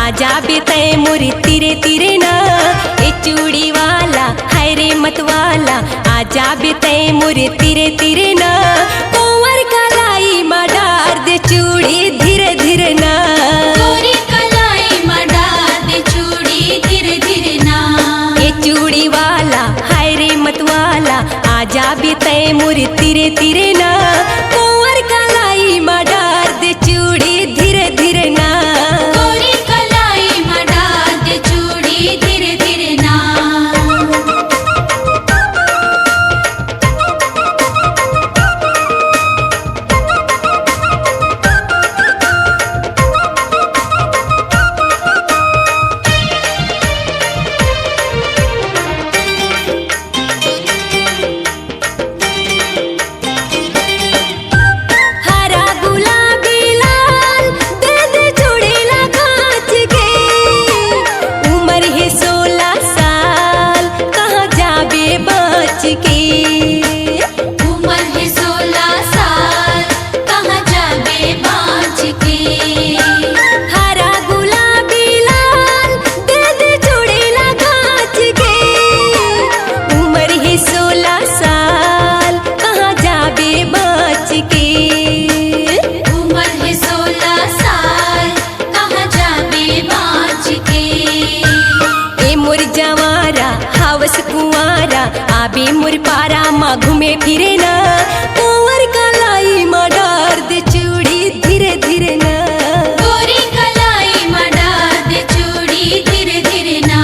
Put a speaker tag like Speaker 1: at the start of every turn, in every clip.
Speaker 1: आजा बेते मोरे तिरे तिरे ना, ए चूड़ी वाला हाय रे मत वाला, आजा बेते मोरे तिरे तिरे ना, कुंवर कलाई मा डार दे चूड़ी धीरे धीरे ना,
Speaker 2: गोरी कलाई मा डार दे चूड़ी धीरे धीरे ना,
Speaker 1: ए चूड़ी वाला हाय रे मत वाला, आजा बेते मोरे तिरे तिरे ना, कुंवर कलाई मा डार दे चूड़ी धीरे धीरे ना,
Speaker 2: गोरी कलाई मा डार दे चूड़ी धीरे धीरे ना।
Speaker 1: हरा गुलाबी लाल दे दे चूड़ी कांच के, उम्र है 16 साल कहाँ जाबे बच के,
Speaker 2: उम्र है 16 साल कहाँ जाबे बाँच के,
Speaker 1: हरा गुलाबी लाल दे दे चूड़ी कांच के, उम्र है 16 साल कहाँ जाबे बच के,
Speaker 2: उम्र है 16 साल कहाँ जाबे बाँच के,
Speaker 1: ए मोर जवारा हवस कुंवारा, आबे मोर पारा माँ घूमे फिरे ना, कुंवर कलाई माँ डार दे चूड़ी धीरे धीरे ना,
Speaker 2: गोरी कलाई मा डार दे चूड़ी धीरे धीरे ना।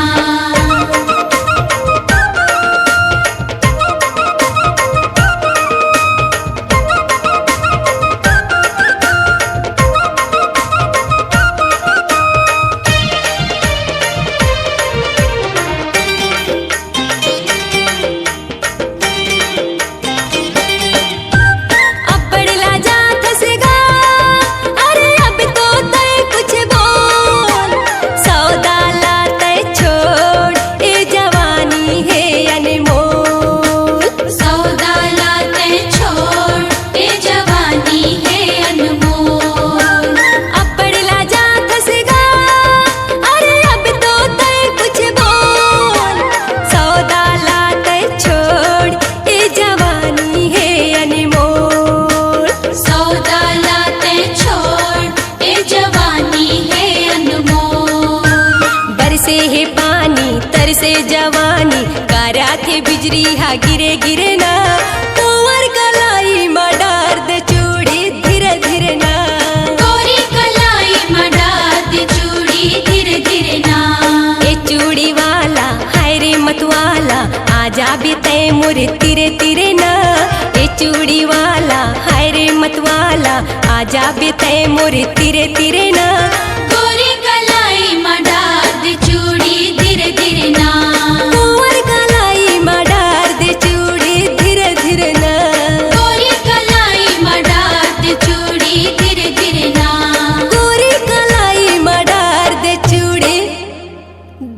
Speaker 1: अब बड़ला जात सेगा, अरे अब तो तय कुछ बोल, सौदा लाते छोड़ ए जवानी है अनमोल,
Speaker 2: सौदा लाते छोड़ ए जवानी है अनमोल,
Speaker 1: अब बड़ला जात सेगा, अरे अब तो तय कुछ बोल, सौदा लाते छोड़ ए जवानी है अनमोल,
Speaker 2: सौदा लाते छोड़ ए जवानी है अनमोल,
Speaker 1: बरसे है पानी तरसे जवानी, कारा थे बिजली हा गिरे गिरे ना, कुंवर कलाई मा डार दे चूड़ी धीरे धीरे ना,
Speaker 2: गोरी कलाई मा डार दे चूड़ी धीरे धीरे ना,
Speaker 1: ए चूड़ी वाला हाय रे मत वाला, आजा बेते मोरे तिरे तिरे ना, ए चूड़ी वाला हाय रे मत वाला, आजा बेते मोरे तिरे तिरे ना,